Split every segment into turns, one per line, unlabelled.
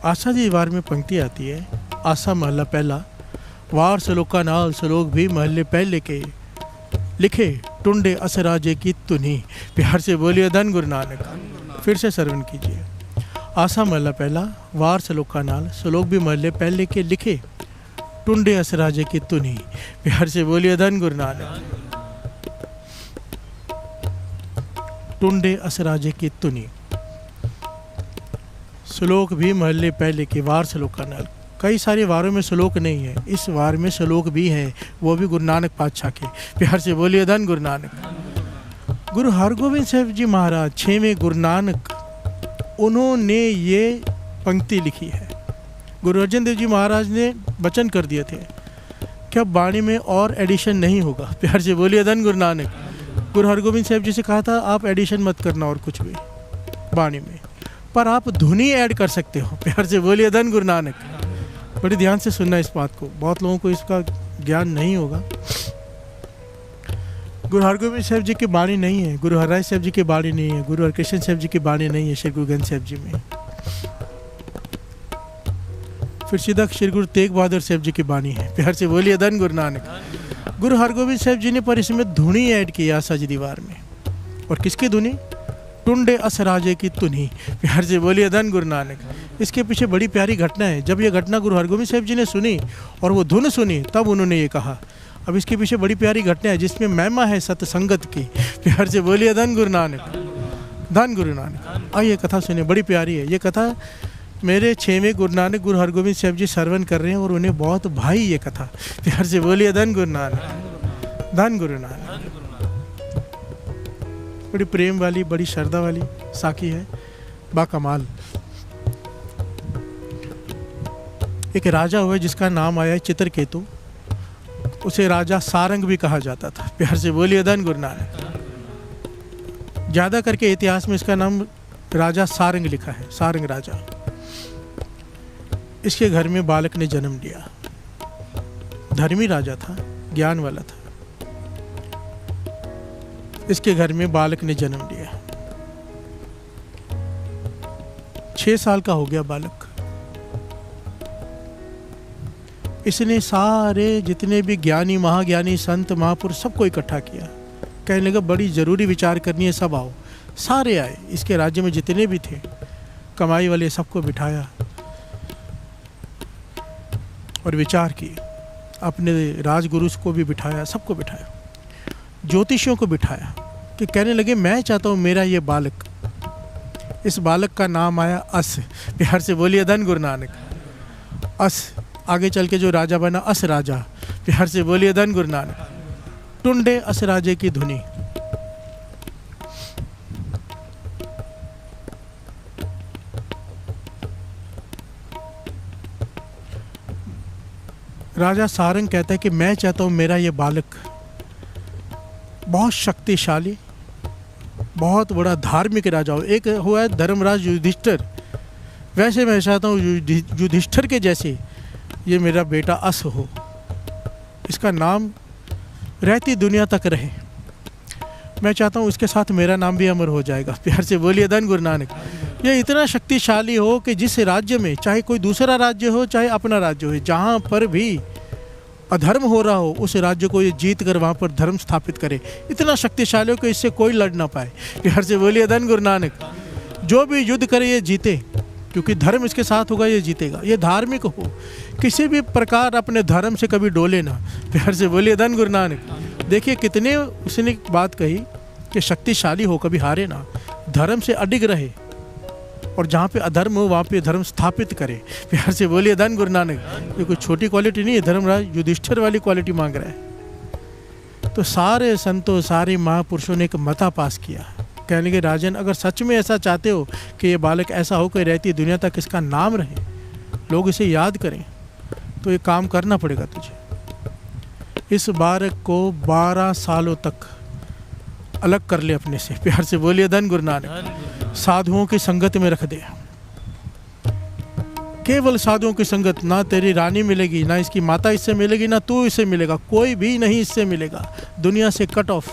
आशा जी वार में पंक्ति आती है, आशा महला पहला, वार सलोका नाल सलोक भी महले पहले के, लिखे टुंडे असराजे की तुनी। प्यार से बोलिए धन गुरु नानक। फिर से श्रवण कीजिए। आशा महला पहला, वार सलोका नाल सलोक भी महले पहले के, लिखे टुंडे असराजे की तुनी। प्यार से बोलिए धन गुरु नानक। टुंडे असराजे की तुनी। श्लोक भी महल्ले पहले के, वार सलोका नाल। कई सारे वारों में श्लोक नहीं है, इस वार में श्लोक भी है, वो भी गुरु नानक पातशाह के। प्यार से बोलिए धन गुरु नानक। गुरु हरगोविंद साहब जी महाराज 6वें गुरु नानक, उन्होंने ये पंक्ति लिखी है। गुरु अर्जन देव जी महाराज ने वचन कर दिए थे कि अब वाणी में और एडिशन नहीं होगा। प्यार से बोलिए धन गुरु नानक। गुरु हरगोविंद साहब जी से कहा था आप एडिशन मत करना और कुछ भी वाणी में, पर आप धुनी ऐड कर सकते हो। प्यार से बोलिए धन गुरु नानक। बड़ी ध्यान से सुनना इस बात को, बहुत लोगों को इसका ज्ञान नहीं होगा। गुरु हरगोविंद साहब जी की वाणी नहीं है, गुरु हरराय साहब जी की वाणी नहीं है, गुरु हरकृष्ण साहब जी की वाणी नहीं है श्री गुरु ग्रंथ साहब जी में। फिर सीधा श्री गुरु तेग बहादुर साहब जी की वाणी है। प्यार से बोलिए धन गुरु नानक। गुरु हरगोविंद साहब जी ने पर इसमें धुनी ऐड की आशा जी दीवार में। और किसकी धुनी? टुंडे असराजे की तुनी। प्यार से बोलिए धन गुरु नानक। इसके पीछे बड़ी प्यारी घटना है। जब ये घटना गुरु हरगोविंद साहब जी ने सुनी और वो धुन सुनी, तब उन्होंने ये कहा। अब इसके पीछे बड़ी प्यारी घटना है जिसमें महिमा है सत्संगत की। प्यार से बोलिए धन गुरु नानक। धन गुरु नानक। और ये कथा सुनिए, बड़ी प्यारी है ये कथा। मेरे 6वें गुरु नानक गुरु हरगोविंद साहब जी श्रवण कर रहे हैं और उन्हें बहुत भाई ये कथा। प्यार से बोलिए धन गुरु नानक। धन गुरु नानक। बड़ी प्रेम वाली, बड़ी श्रद्धा वाली साखी है, बाकमाल। एक राजा हुआ जिसका नाम आया है चित्रकेतु। उसे राजा सारंग भी कहा जाता था। प्यार से बोलिए धन गुरु नानक। ज्यादा करके इतिहास में इसका नाम राजा सारंग लिखा है, सारंग राजा। इसके घर में बालक ने जन्म लिया। धर्मी राजा था, ज्ञान वाला था। इसके घर में बालक ने जन्म लिया। 6 साल का हो गया बालक। इसने सारे जितने भी ज्ञानी, महाज्ञानी, संत, महापुरुष सबको इकट्ठा किया। कहने लगा बड़ी जरूरी विचार करनी है, सब आओ। सारे आए, इसके राज्य में जितने भी थे कमाई वाले, सबको बिठाया और विचार की। अपने राजगुरु को भी बिठाया, सबको बिठाया, ज्योतिषियों को बिठाया कि कहने लगे मैं चाहता हूँ मेरा ये बालक, इस बालक का नाम आया अस। प्यार से बोलिए धन गुरु नानक। अस, आगे चल के जो राजा बना अस राजा। प्यार से बोलिए धन गुरु नानक। टुंडे अस राजे की धुनी। राजा सारंग कहता है कि मैं चाहता हूँ मेरा ये बालक बहुत शक्तिशाली, बहुत बड़ा धार्मिक राजा हो। एक हुआ है धर्मराज युधिष्ठिर, वैसे मैं चाहता हूँ युधिष्ठिर के जैसे ये मेरा बेटा अस हो। इसका नाम रहती दुनिया तक रहे। मैं चाहता हूँ इसके साथ मेरा नाम भी अमर हो जाएगा। प्यार से बोलिए धन गुरु नानक। ये इतना शक्तिशाली हो कि जिस राज्य में, चाहे कोई दूसरा राज्य हो चाहे अपना राज्य हो, जहाँ पर भी अधर्म हो रहा हो उस राज्य को ये जीत कर वहाँ पर धर्म स्थापित करे। इतना शक्तिशाली हो कि इससे कोई लड़ ना पाए। प्यार से बोलिए धन गुरु नानक। जो भी युद्ध करे ये जीते, क्योंकि धर्म इसके साथ होगा, ये जीतेगा। ये धार्मिक हो, किसी भी प्रकार अपने धर्म से कभी डोले ना। प्यार से बोलिए धन गुरु नानक। देखिए कितने उसने बात कही कि शक्तिशाली हो, कभी हारे ना, धर्म से अडिग रहे और जहाँ पे अधर्म हो वहाँ पे धर्म स्थापित करे। प्यार से बोलिए धन गुरु नानक। ये कोई छोटी क्वालिटी नहीं है, धर्मराज युधिष्ठिर वाली क्वालिटी मांग रहा है। तो सारे संतों, सारे महापुरुषों ने एक मता पास किया। कहने लगे राजन, अगर सच में ऐसा चाहते हो कि ये बालक ऐसा हो कि रहती दुनिया तक इसका नाम रहे, लोग इसे याद करें, तो ये काम करना पड़ेगा तुझे। इस बालक को 12 सालों तक अलग कर ले अपने से। प्यार से बोलिए धन गुरु नानक। साधुओं की संगत में रख दे, केवल साधुओं की संगत। ना तेरी रानी मिलेगी, ना इसकी माता इससे मिलेगी, ना तू इससे मिलेगा, कोई भी नहीं इससे मिलेगा, दुनिया से कट ऑफ।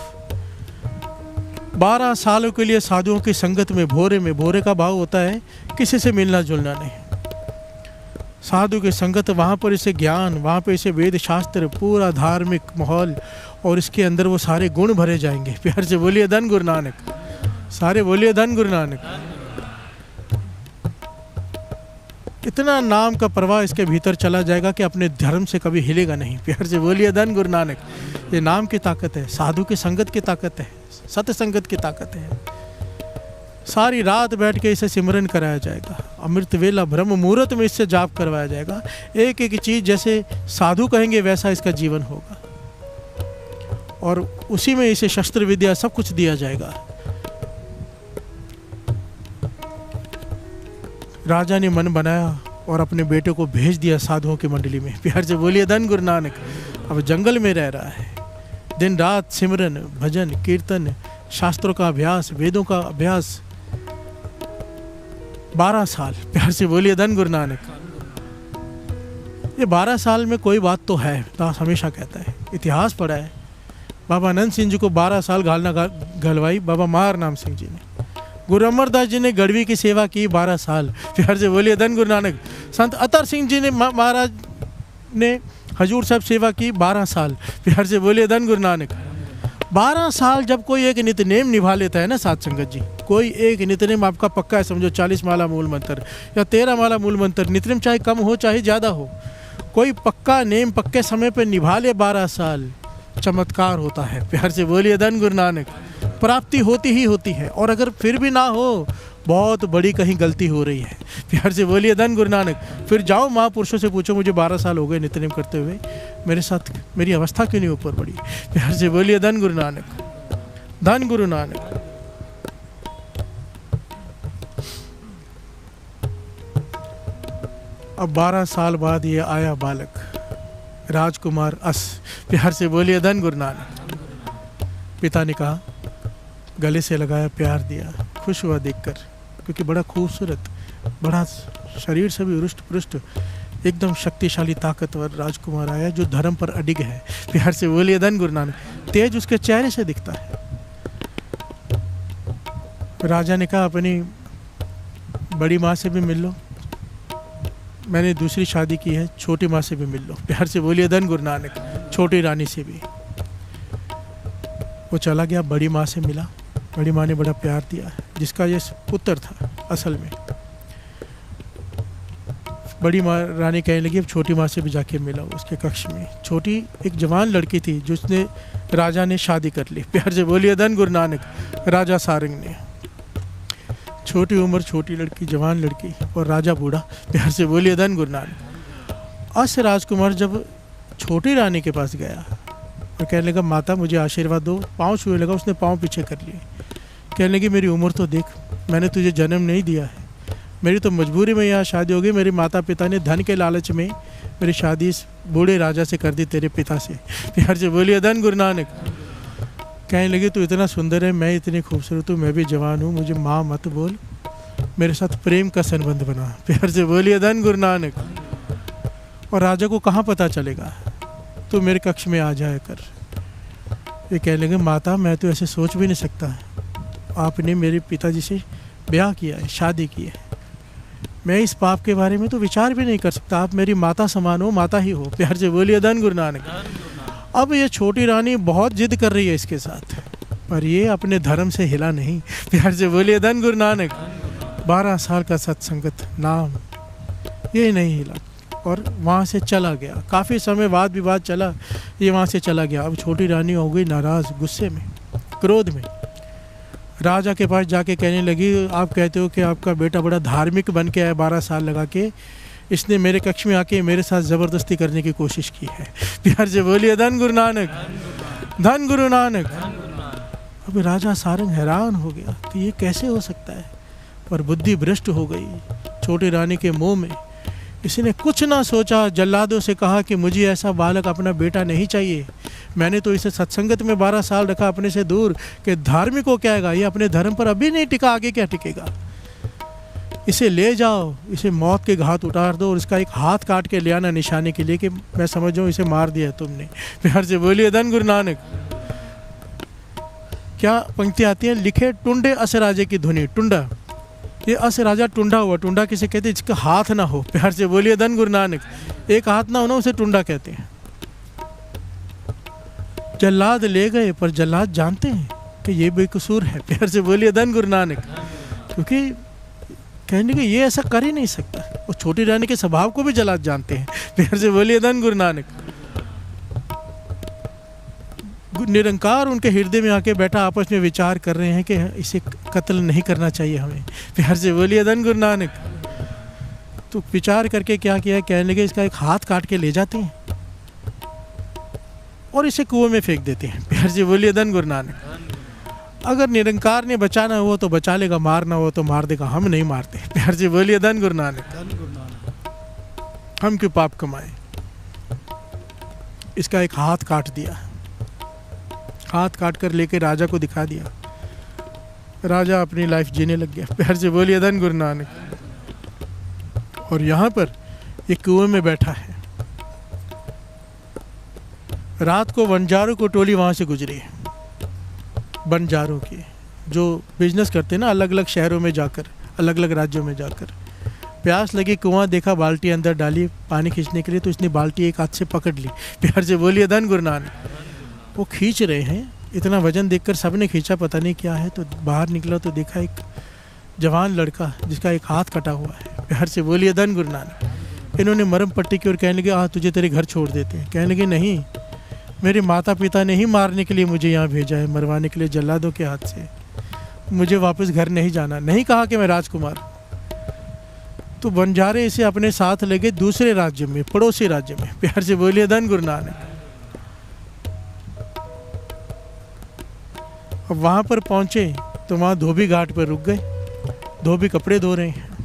12 सालों के लिए साधुओं की संगत में, भोरे में, भोरे का भाव होता है किसी से मिलना जुलना नहीं। साधु की संगत, वहाँ पर इसे ज्ञान, वहाँ पर इसे वेद शास्त्र, पूरा धार्मिक माहौल, और इसके अंदर वो सारे गुण भरे जाएंगे। प्यार से बोलिए धन गुरु नानक, सारे बोलिए धन गुरु नानक। इतना नाम का प्रवाह इसके भीतर चला जाएगा कि अपने धर्म से कभी हिलेगा नहीं। प्यार से बोलिए धन गुरु नानक। ये नाम की ताकत है, साधु की संगत की ताकत है, सत्य संगत की ताकत है। सारी रात बैठ के इसे सिमरन कराया जाएगा, अमृत वेला ब्रह्म मुहूर्त में इससे जाप करवाया जाएगा। एक एक चीज़ जैसे साधु कहेंगे वैसा इसका जीवन होगा, और उसी में इसे शस्त्र विद्या सब कुछ दिया जाएगा। राजा ने मन बनाया और अपने बेटे को भेज दिया साधुओं की मंडली में। प्यार से बोलिए धन गुरु नानक। अब जंगल में रह रहा है, दिन रात सिमरन, भजन, कीर्तन, शास्त्रों का अभ्यास, वेदों का अभ्यास, 12 साल। प्यार से बोलिए धन गुरु नानक। ये 12 साल में कोई बात तो है, दास हमेशा कहता है, इतिहास पढ़ा है। बाबा अनंत सिंह जी को 12 साल घालना घलवाई बाबा महार नाम सिंह जी ने। गुरु अमरदास जी ने गढ़वी की सेवा की 12 साल। प्यार से बोलिए धन गुरु नानक। संत अतर सिंह जी ने महाराज ने हजूर साहब सेवा की 12 साल। प्यार से बोलिए धन गुरु नानक। 12 साल जब कोई एक नित्यनेम निभा लेता है ना साथ संगत जी, कोई एक नित्यनेम आपका पक्का है, समझो 40 माला मूल मंत्र या 13 माला मूल मंत्र, नित्यनेम चाहे कम हो चाहे ज़्यादा हो, कोई पक्का नेम पक्के समय पर निभा ले 12 साल, चमत्कार होता है। प्यार से बोलिए धन गुरु नानक। प्राप्ति होती ही होती है, और अगर फिर भी ना हो, बहुत बड़ी कहीं गलती हो रही है। प्यार से बोलिए धन गुरु नानक। फिर जाओ महापुरुषों से पूछो, मुझे 12 साल हो गए नित्यनेम करते हुए, मेरे साथ मेरी अवस्था क्यों नहीं ऊपर बढ़ी। प्यार से बोलिए धन गुरु नानक, धन गुरु नानक। अब 12 साल बाद ये आया बालक, राजकुमार अस। प्यार से बोलिए धन गुरु नानक। पिता ने कहा, गले से लगाया, प्यार दिया, खुश हुआ देखकर, क्योंकि बड़ा खूबसूरत, बड़ा शरीर से भी रुष्ट पुष्ट, एकदम शक्तिशाली ताकतवर राजकुमार आया जो धर्म पर अडिग है। प्यार से बोलिए धन गुरु नानक। तेज उसके चेहरे से दिखता है। राजा ने कहा, अपनी बड़ी माँ से भी मिल लो, मैंने दूसरी शादी की है, छोटी माँ से भी मिल लो। प्यार से बोलिए धन गुरु नानक। छोटी रानी से भी। वो चला गया, बड़ी माँ से मिला, बड़ी माँ ने बड़ा प्यार दिया, जिसका ये पुत्र था असल में। बड़ी माँ रानी कहने लगी, अब छोटी माँ से भी जाके मिला उसके कक्ष में। छोटी एक जवान लड़की थी जिसने राजा ने शादी कर ली। प्यार से बोलिए धन गुरु नानक। राजा सारंग ने, छोटी उम्र, छोटी लड़की, जवान लड़की, और राजा बूढ़ा। प्यार से बोलिए धन गुरु नानक। अस राजकुमार जब छोटी रानी के पास गया और कहने लगा, माता मुझे आशीर्वाद दो, पाँव छूने लगा, उसने पाँव पीछे कर लिए। कहने लगी, मेरी उम्र तो देख, मैंने तुझे जन्म नहीं दिया है, मेरी तो मजबूरी में यहाँ शादी हो गई। मेरे माता पिता ने धन के लालच में मेरी शादी इस बूढ़े राजा से कर दी, तेरे पिता से। प्यार से बोलिए धन गुरु नानक। कहने लगी, तू इतना सुंदर है, मैं इतनी खूबसूरत हूँ, मैं भी जवान हूँ, मुझे माँ मत बोल, मेरे साथ प्रेम का संबंध बना। प्यार से बोलिए धन गुरु नानक। और राजा को कहाँ पता चलेगा, तू मेरे कक्ष में आ जाया कर। ये कहने लगे, माता मैं तो ऐसे सोच भी नहीं सकता, आपने मेरे पिताजी से ब्याह किया है, शादी की है, मैं इस पाप के बारे में तो विचार भी नहीं कर सकता, आप मेरी माता समान हो, माता ही हो। प्यार से बोलिए धन गुरु नानक। अब ये छोटी रानी बहुत जिद कर रही है इसके साथ, पर ये अपने धर्म से हिला नहीं। प्यार से बोलिए धन गुरु नानक। 12 साल का सत्संगत नाम, ये नहीं हिला और वहाँ से चला गया। काफ़ी समय बाद विवाद चला, ये वहाँ से चला गया। अब छोटी रानी हो गई नाराज़, गुस्से में, क्रोध में। राजा के पास जाके कहने लगी, आप कहते हो कि आपका बेटा बड़ा धार्मिक बन के आया, 12 साल लगा के, इसने मेरे कक्ष में आके मेरे साथ ज़बरदस्ती करने की कोशिश की है। प्यार से बोलिए धन गुरु नानक, धन गुरु नानक। अब राजा सारंग हैरान हो गया कि ये कैसे हो सकता है, पर बुद्धि भ्रष्ट हो गई छोटी रानी के मुंह में। इसने कुछ ना सोचा, जल्लादों से कहा कि मुझे ऐसा बालक अपना बेटा नहीं चाहिए, मैंने तो इसे सत्संगत में 12 साल रखा अपने से दूर, कि धार्मिक को क्या है, ये अपने धर्म पर अभी नहीं टिका, आगे क्या टिकेगा। इसे ले जाओ, इसे मौत के घाट उतार दो और इसका एक हाथ काट के ले आना निशाने के लिए कि मैं समझ जाऊँ इसे मार दिया तुमने। प्यार से बोलिए धन गुरु नानक। क्या पंक्ति आती है, लिखे टुंडे असराजे की धुनी। टुंडा ये अस राजा टुंडा हुआ। टुंडा किसे कहते हैं? जिसका हाथ ना हो। प्यार से बोलिए धन गुरु नानक। एक हाथ ना हो ना, उसे टुंडा कहते हैं। जल्लाद ले गए, पर जल्लाद जानते हैं कि ये बेकसूर है। प्यार से बोलिए धन गुरु नानक। क्योंकि कहने के ये ऐसा कर ही नहीं सकता। और छोटी रानी के स्वभाव को भी जल्लाद जानते हैं। प्यार से बोलिए धन गुरु नानक। निरंकार उनके हृदय में आके बैठा, आपस में विचार कर रहे हैं कि इसे कत्ल नहीं करना चाहिए हमें। प्यार से बोलिए धन गुरु नानक। तो विचार करके क्या किया, कहने लगे इसका एक हाथ काट के ले जाते हैं और इसे कुएं में फेंक देते हैं। प्यार से बोलिए धन गुरु नानक। अगर निरंकार ने बचाना हो तो बचा लेगा, मारना हो तो मार देगा, हम नहीं मारते। प्यार से बोलिए धन गुरु नानक। हम क्यों पाप कमाए। इसका एक हाथ काट दिया, हाथ काट कर लेके राजा को दिखा दिया। राजा अपनी लाइफ जीने लग गया। प्यार से बोलिए धन गुरु नानक। और यहाँ पर ये कुएं में बैठा है। रात को बंजारों को टोली वहाँ से गुजरी, बंजारों की जो बिजनेस करते हैं ना, अलग अलग शहरों में जाकर, अलग अलग राज्यों में जाकर। प्यास लगी, कुआं देखा, बाल्टी अंदर डाली पानी खींचने के लिए, तो इसने बाल्टी एक हाथ से पकड़ ली। प्यार से बोलिए धन गुरु नानक। वो खींच रहे हैं, इतना वजन देखकर सबने खींचा, पता नहीं क्या है। तो बाहर निकला तो देखा एक जवान लड़का जिसका एक हाथ कटा हुआ है। प्यार से बोलिए धन गुरु नानक। इन्होंने मरम पट्टी की और कहने लगे तुझे तेरे घर छोड़ देते हैं। कहने लगे नहीं, मेरे माता पिता ने ही मारने के लिए मुझे यहाँ भेजा है, मरवाने के लिए जल्लादों के हाथ से। मुझे वापस घर नहीं जाना। नहीं कहा कि मैं राजकुमार। तो बंजारे इसे अपने साथ ले गए दूसरे राज्य में, पड़ोसी राज्य में। प्यार से बोलिए धन गुरु नानक। अब वहाँ पर पहुँचे तो वहाँ धोबी घाट पर रुक गए। धोबी कपड़े धो रहे हैं।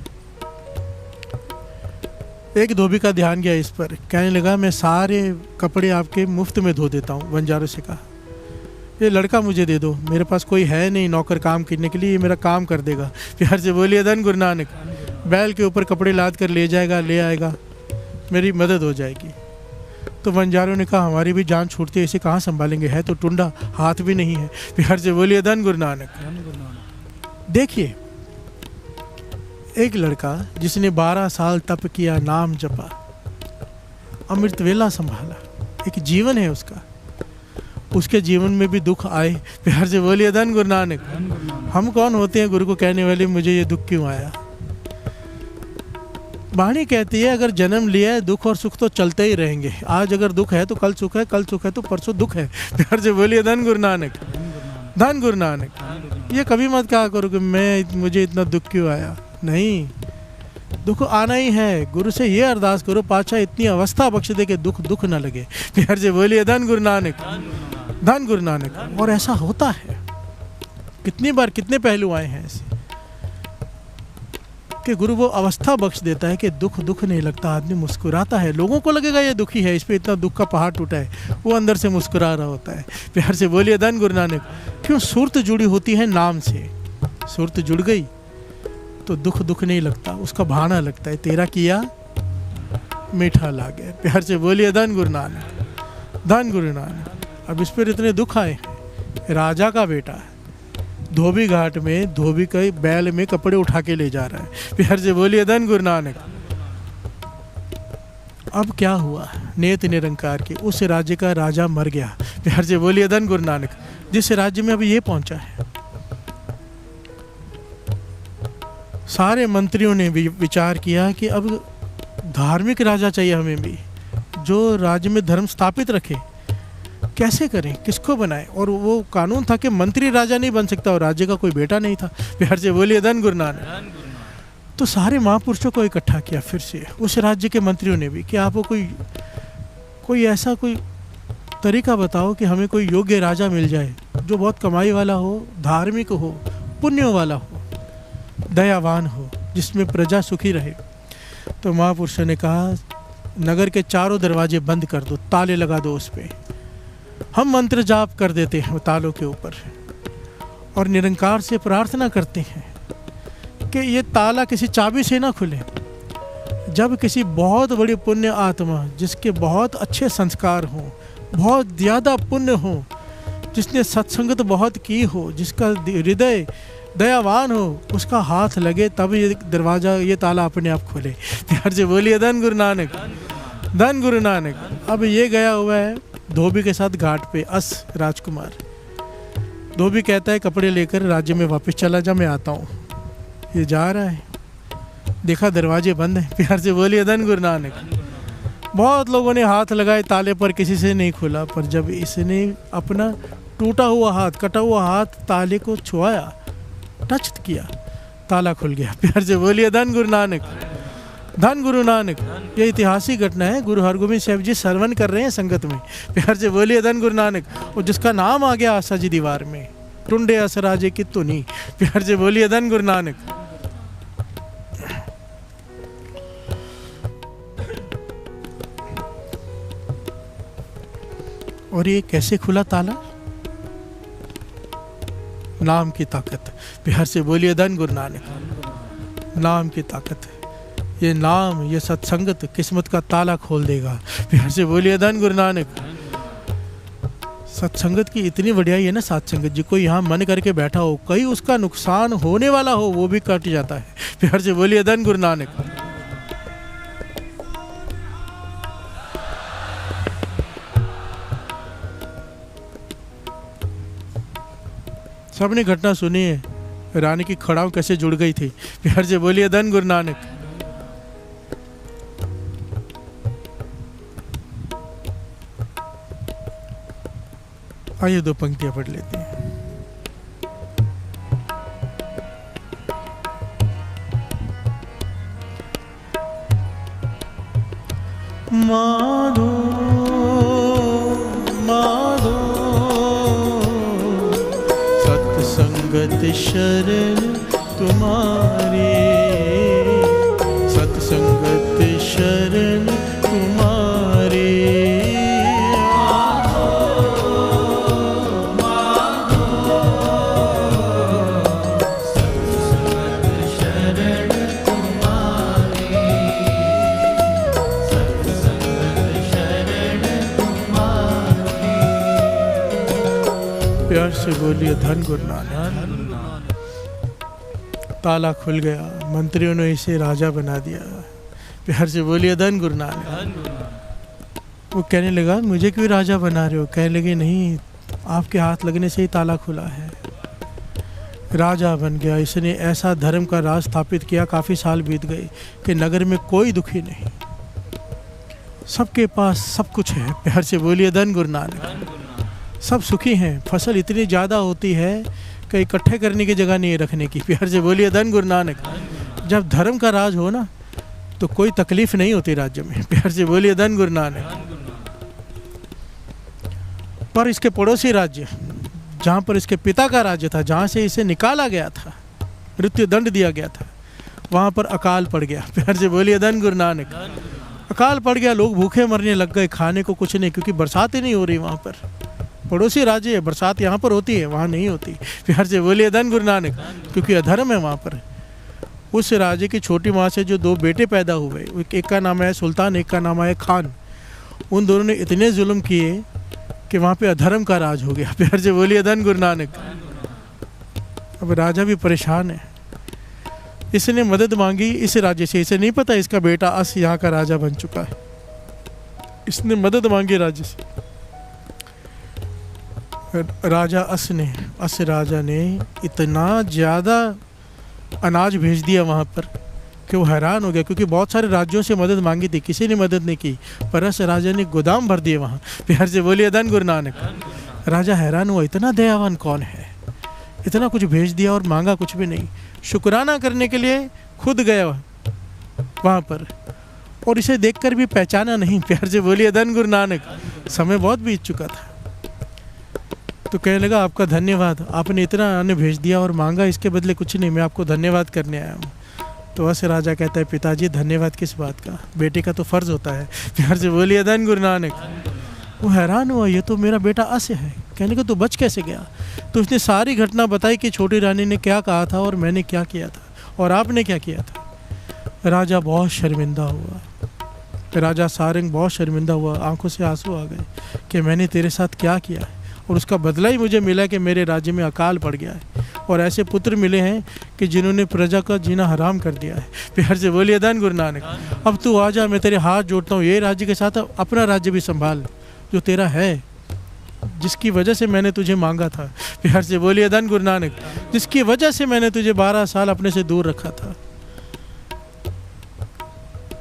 एक धोबी का ध्यान गया इस पर, कहने लगा मैं सारे कपड़े आपके मुफ्त में धो देता हूँ। बंजारों से कहा ये लड़का मुझे दे दो, मेरे पास कोई है नहीं नौकर काम करने के लिए, ये मेरा काम कर देगा। प्यार से बोलिए धन गुरु नानक। बैल के ऊपर कपड़े लाद कर ले जाएगा, ले आएगा, मेरी मदद हो जाएगी। तो बंजारों ने कहा हमारी भी जान छूटती है, इसे कहाँ संभालेंगे, है तो टुंडा, हाथ भी नहीं है। प्यार से बोलिए धन गुरु नानक। देखिए एक लड़का जिसने 12 साल तप किया, नाम जपा, अमृत वेला संभाला, एक जीवन है उसका, उसके जीवन में भी दुख आए। प्यार से बोलिए धन गुरु नानक। हम कौन होते हैं गुरु को कहने वाले मुझे ये दुख क्यों आया। वाणी कहती है अगर जन्म लिया है दुख और सुख तो चलते ही रहेंगे। आज अगर दुख है तो कल सुख है, कल सुख है तो परसों दुख है। प्यार से बोलिए धन गुरु नानक। धन गुरु नानक। ये कभी मत कहा करो कि मुझे इतना दुख क्यों आया। नहीं, दुख आना ही है। गुरु से ये अरदास करो पातशाह इतनी अवस्था बख्श दे कि दुख दुख ना लगे। प्यार से बोलिए धन गुरु नानक। धन गुरु नानक। और ऐसा होता है, कितनी बार कितने पहलू आए हैं ऐसे कि गुरु वो अवस्था बख्श देता है कि दुख दुख नहीं लगता, आदमी मुस्कुराता है। लोगों को लगेगा ये दुखी है, इस पे इतना दुख का पहाड़ टूटा है, वो अंदर से मुस्कुरा रहा होता है। प्यार से बोलिए धन गुरु नानक। क्यों? सुरत जुड़ी होती है नाम से। सुरत जुड़ गई तो दुख दुख नहीं लगता, उसका भाना लगता है, तेरा किया मीठा लागे। प्यार से बोलिए धन गुरु नानक। धन गुरु नानक। अब इस पर इतने दुख आए हैं। राजा का बेटा है, धोबी घाट में धोबी के बैल में कपड़े उठा के ले जा रहा है। प्यार से बोलिए धन गुरु नानक। अब क्या हुआ, नेत निरंकार की उस राज्य का राजा मर गया। प्यार से बोलिए धन गुरु नानक। जिस राज्य में अभी ये पहुंचा है, सारे मंत्रियों ने भी विचार किया कि अब धार्मिक राजा चाहिए हमें भी, जो राज्य में धर्म स्थापित रखे। कैसे करें, किसको बनाएं। और वो कानून था कि मंत्री राजा नहीं बन सकता और राज्य का कोई बेटा नहीं था। प्यार से बोलिए धन गुरु नानक। तो सारे महापुरुषों को इकट्ठा किया फिर से उस राज्य के मंत्रियों ने भी कि आपको कोई ऐसा कोई तरीका बताओ कि हमें कोई योग्य राजा मिल जाए जो बहुत कमाई वाला हो, धार्मिक हो, पुण्य वाला हो, दयावान हो, जिसमें प्रजा सुखी रहे। तो महापुरुषों ने कहा नगर के चारों दरवाजे बंद कर दो, ताले लगा दो उस पर, हम मंत्र जाप कर देते हैं तालों के ऊपर और निरंकार से प्रार्थना करते हैं कि ये ताला किसी चाबी से ना खुले। जब किसी बहुत बड़ी पुण्य आत्मा जिसके बहुत अच्छे संस्कार हों, बहुत ज़्यादा पुण्य हो, जिसने सत्संगत बहुत की हो, जिसका हृदय दयावान हो, उसका हाथ लगे तब ये दरवाज़ा, ये ताला अपने आप खोले। प्यार से बोलिए धन गुरु नानक, धन गुरु नानक। अब ये गया हुआ है धोबी के साथ घाट पे, अस राजकुमार। धोबी कहता है कपड़े लेकर राज्य में वापस चला जा, मैं आता हूँ। ये जा रहा है, देखा दरवाजे बंद हैं। प्यार से बोलिए धन गुरु नानक। बहुत लोगों ने हाथ लगाए ताले पर, किसी से नहीं खुला। पर जब इसने अपना टूटा हुआ हाथ, कटा हुआ हाथ ताले को छुआया, टच किया, ताला खुल गया। प्यार से बोलिए धन गुरु नानक, धन गुरु नानक। ये ऐतिहासिक घटना है, गुरु हरगोबिंद साहब जी श्रवण कर रहे हैं संगत में। प्यार से बोलिए धन गुरु नानक। और जिसका नाम आ गया आशा जी दीवार में, टुंडे असराजे की तुनी। प्यार से बोलिए धन गुरु नानक। और ये कैसे खुला ताला? नाम की ताकत। प्यार से बोलिए धन गुरु नानक। नाम की ताकत, ये नाम, ये सत्संगत किस्मत का ताला खोल देगा। प्यार से बोलिए धन गुरु नानक। सत्संगत की इतनी बढ़ियाई है ना, सत्संगत जी। कोई यहाँ मन करके बैठा हो, कहीं उसका नुकसान होने वाला हो, वो भी कट जाता है। प्यार से बोलिए धन गुरु नानक। सबने घटना सुनी है, रानी की खड़ाऊ कैसे जुड़ गई थी। प्यार से बोलिए धन गुरु नानक। आइए दो पंक्तियां पढ़ लेते हैं। माधो माधो सत्संगत शरण तुम्हारी, सत्संगत शरण तुम्हारी। प्यार से बोलिए धन गुरु नानक। ताला खुल गया, मंत्रियों ने इसे राजा बना दिया। प्यार से बोलिए धन गुरु नानक। वो कहने लगा मुझे क्यों राजा बना रहे हो? कहने लगे नहीं, आपके हाथ लगने से ही ताला खुला है। राजा बन गया। इसने ऐसा धर्म का राज स्थापित किया, काफ़ी साल बीत गए कि नगर में कोई दुखी नहीं, सबके पास सब कुछ है। प्यार से बोलिए धन गुरु नानक। सब सुखी हैं। फसल इतनी ज़्यादा होती है कि इकट्ठे करने की जगह नहीं है रखने की। प्यार से बोलिए धन गुरु नानक। जब धर्म का राज हो ना, तो कोई तकलीफ नहीं होती राज्य में। प्यार से बोलिए धन गुरु नानक। पर इसके पड़ोसी राज्य, जहाँ पर इसके पिता का राज्य था, जहाँ से इसे निकाला गया था, मृत्यु दंड दिया गया था, वहाँ पर अकाल पड़ गया। प्यार से बोलिए धन गुरु नानक। अकाल पड़ गया, लोग भूखे मरने लग गए, खाने को कुछ नहीं, क्योंकि बरसात ही नहीं हो रही वहाँ पर। पड़ोसी राज्य है, बरसात यहाँ पर होती है, वहाँ नहीं होती। प्यार से बोलिए धन गुरु नानक, क्योंकि अधर्म है वहाँ पर। उस राज्य की छोटी माँ से जो दो बेटे पैदा हुए, एक का नाम है सुल्तान, एक का नाम है खान। उन दोनों ने इतने जुल्म किए कि वहाँ पे अधर्म का राज हो गया। प्यार से बोलिए धन गुरु नानक। अब राजा भी परेशान है। इसने मदद मांगी इस राज्य से, इसे नहीं पता इसका बेटा अस यहाँ का राजा बन चुका है। इसने मदद मांगी राज्य से। राजा अस राजा ने इतना ज़्यादा अनाज भेज दिया वहाँ पर कि वो हैरान हो गया, क्योंकि बहुत सारे राज्यों से मदद मांगी थी, किसी ने मदद नहीं की। पर अस राजा ने गोदाम भर दिए वहाँ। प्यार से बोलिए धन गुरु नानक। राजा हैरान हुआ, इतना दयावान कौन है, इतना कुछ भेज दिया और मांगा कुछ भी नहीं। शुक्राना करने के लिए खुद गया वहाँ पर, और इसे देखकर भी पहचाना नहीं। प्यार से बोलिए धन गुरु नानक। समय बहुत बीत चुका था। तो कहने लगा आपका धन्यवाद, आपने इतना अन्न भेज दिया और मांगा इसके बदले कुछ नहीं, मैं आपको धन्यवाद करने आया हूँ। तो वैसे राजा कहता है पिताजी धन्यवाद किस बात का, बेटे का तो फ़र्ज़ होता है। प्यार से बोलिए धन गुरु नानक। वो हैरान हुआ, ये तो मेरा बेटा अस्य है। कहने को तो बच कैसे गया? तो उसने सारी घटना बताई कि छोटी रानी ने क्या कहा था और मैंने क्या किया था और आपने क्या किया था। राजा बहुत शर्मिंदा हुआ। राजा सारंग बहुत शर्मिंदा हुआ, आंखों से आंसू आ गए कि मैंने तेरे साथ क्या किया है, और उसका बदला ही मुझे मिला कि मेरे राज्य में अकाल पड़ गया है। और ऐसे पुत्र मिले हैं कि जिन्होंने प्रजा का जीना हराम कर दिया है। प्यार से बोलिए धन गुरु नानक। अब तू आ जा, मैं तेरे हाथ जोड़ता हूँ, ये राज्य के साथ अपना राज्य भी संभाल जो तेरा है, जिसकी वजह से मैंने तुझे मांगा था। प्यार से बोलिए धन गुरु नानक। जिसकी वजह से मैंने तुझे 12 साल अपने से दूर रखा था।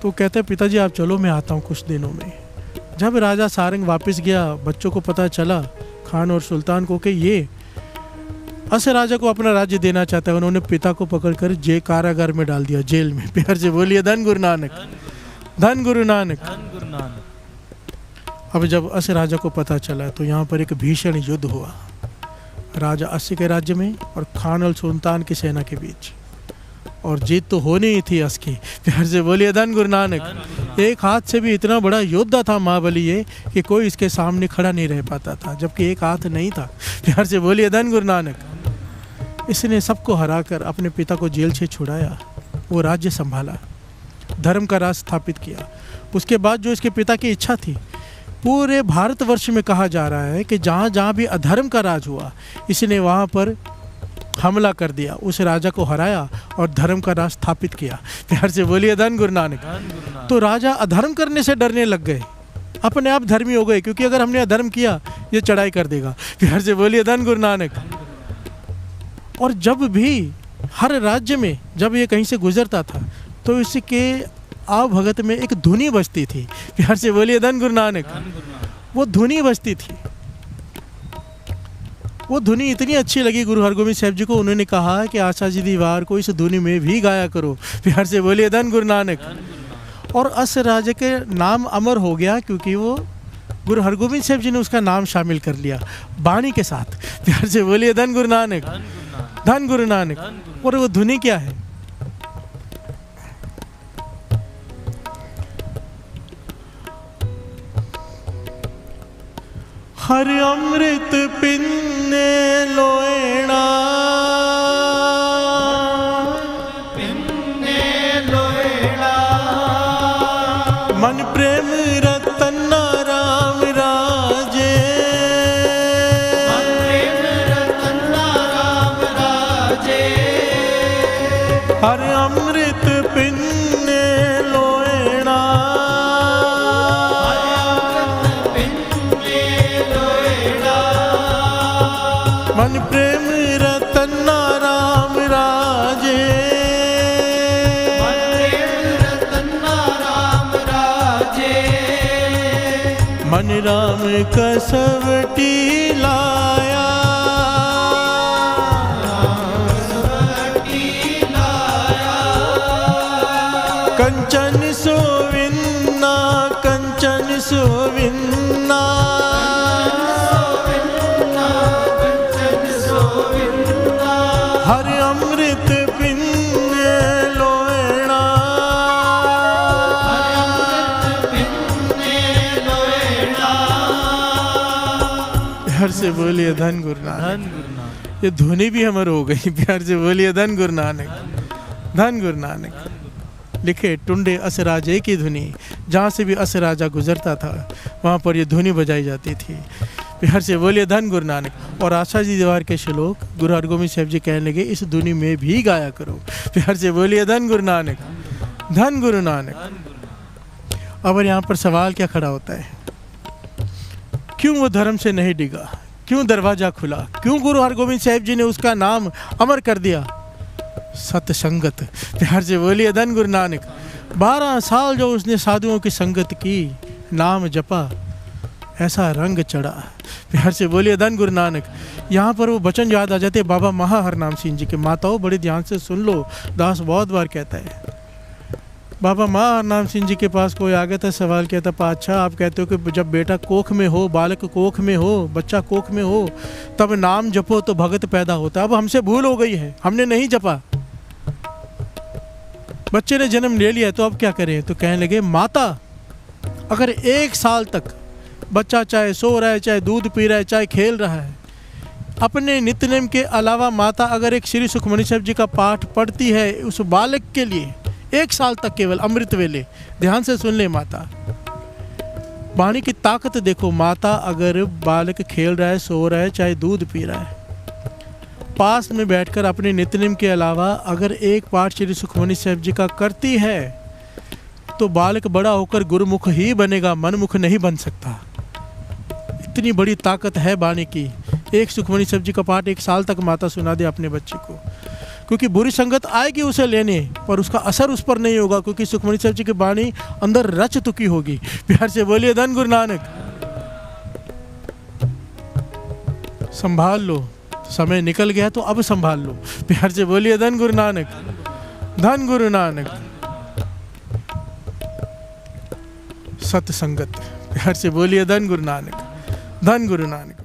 तो कहते हैं पिताजी आप चलो, मैं आता हूँ कुछ दिनों में। जब राजा सारंग वापस गया, बच्चों को पता चला, खान और सुल्तान को, कि ये अस राजा को अपना राज्य देना चाहता है। उन्होंने पिता को पकड़कर कारागार में डाल दिया, जेल में। प्यार से बोलिए धन गुरु नानक, धन गुरु नानक। अब जब अस राजा को पता चला तो यहाँ पर एक भीषण युद्ध हुआ राजा अस के राज्य में और खान और सुल्तान की सेना के बीच, और जीत तो होनी ही थी अस की। प्यार से बोलिए धन गुरु नानक। एक हाथ से भी इतना बड़ा योद्धा था महाबली ये कि कोई इसके सामने खड़ा नहीं रह पाता था, जबकि एक हाथ नहीं था। प्यार से बोलिए धन गुरु नानक। इसने सबको हराकर अपने पिता को जेल से छुड़ाया, वो राज्य संभाला, धर्म का राज स्थापित किया। उसके बाद जो इसके पिता की इच्छा थी, पूरे भारतवर्ष में कहा जा रहा है कि जहाँ जहाँ भी अधर्म का राज हुआ, इसने वहाँ पर हमला कर दिया, उस राजा को हराया और धर्म का राज स्थापित किया। प्यार से बोलिए धन गुरु नानक। तो राजा अधर्म करने से डरने लग गए, अपने आप धर्मी हो गए, क्योंकि अगर हमने अधर्म किया ये चढ़ाई कर देगा। प्यार से बोलिए धन गुरु नानक। और जब भी हर राज्य में जब ये कहीं से गुजरता था तो इसके भगत में एक धुनी बजती थी। प्यार से बोलिए धन गुरु नानक। वो धुनी बजती थी, वो धुनी इतनी अच्छी लगी गुरु हरगोबिंद साहब जी को, उन्होंने कहा कि आशा जी दीवार को इस धुनी में भी गाया करो। प्यार से बोलिए धन गुरु नानक। और अस राजा के नाम अमर हो गया, क्योंकि वो गुरु हरगोबिंद साहब जी ने उसका नाम शामिल कर लिया बाणी के साथ। प्यार से बोलिए धन गुरु नानक, धन गुरु नानक। और वो धुनी क्या है? हर अमृत पिन्ने लोएणा, पिन्ने लोएणा, मन प्रेम रतन राम राजे, मन प्रेम रतन राम राजे। हर अमृत पिन्ने लोएणा, मन प्रेम रतन राम राजे, मन प्रेम रतन राम राजे। मन राम कसवटी लाया, कसवटी लाया। कंचन सोविन्ना, कंचन सोविन्ना, हर अमृत पिन्ने लोएणा, हर अमृत पिन्ने लोएणा। प्यार से बोलिए धन गुरु नानक। ये धुनी भी अमर हो गई। प्यार से बोलिए धन गुरु नानक, धन गुरु नानक। लिखे टुंडे अस राजे की धुनी, जहाँ से भी अस राजा गुजरता था वहाँ पर ये धुनी बजाई जाती थी। प्यार से बोलिए धन गुरु नानक। और आशा जी दीवार के श्लोक गुरु हरगोबिंद साहब जी कहने लगे इस धुनी में भी गाया करो। प्यार से बोलिए धन गुरु नानक, धन गुरु नानक। अब यहाँ पर सवाल क्या खड़ा होता है, क्यों वो धर्म से नहीं डिगा, क्यों दरवाजा खुला, क्यों गुरु हरगोबिंद साहब जी ने उसका नाम अमर कर दिया? सत्संगत। प्यार से बोलिए धन गुरु नानक। 12 साल जो उसने साधुओं की संगत की, नाम जपा, ऐसा रंग चढ़ा। प्यार से बोलिए धन गुरु नानक। यहाँ पर वो वचन याद आ जाते बाबा महाहरनाम सिंह जी के। माताओं बड़े ध्यान से सुन लो, दास बहुत बार कहता है। बाबा महाहरनाम सिंह जी के पास कोई आ गया था, सवाल किया था, पातशाह आप कहते हो कि जब बेटा कोख में हो, बालक कोख में हो, बच्चा कोख में हो, तब नाम जपो तो भगत पैदा होता। अब हमसे भूल हो गई है, हमने नहीं जपा, बच्चे ने जन्म ले लिया, तो अब क्या करें? तो कहने लगे माता अगर 1 साल तक बच्चा चाहे सो रहा है, चाहे दूध पी रहा है, चाहे खेल रहा है, अपने नित्यनेम के अलावा माता अगर एक श्री सुखमनी साहब जी का पाठ पढ़ती है उस बालक के लिए 1 साल तक केवल अमृत वेले, ध्यान से सुन ले माता, वाणी की ताकत देखो। माता अगर बालक खेल रहा है, सो रहा है, चाहे दूध पी रहा है, पास में बैठकर अपने नित्यनेम के अलावा अगर एक पाठ श्री सुखमनी साहिब जी का करती है तो बालक बड़ा होकर गुरुमुख ही बनेगा, मनमुख नहीं बन सकता। इतनी बड़ी ताकत है बाणी की। एक सुखमनी साहिब जी का पाठ 1 साल तक माता सुना दे अपने बच्चे को, क्योंकि बुरी संगत आएगी उसे लेने पर उसका असर उस पर नहीं होगा, क्योंकि सुखमनी साहिब जी की बाणी अंदर रच चुकी होगी। प्यार से बोलिए धन गुरु नानक। संभाल लो, समय निकल गया तो अब संभाल लो। प्यार से बोलिए धन गुरु नानक, धन गुरु नानक। सत्संगत, प्यार से बोलिए धन गुरु नानक, धन गुरु नानक।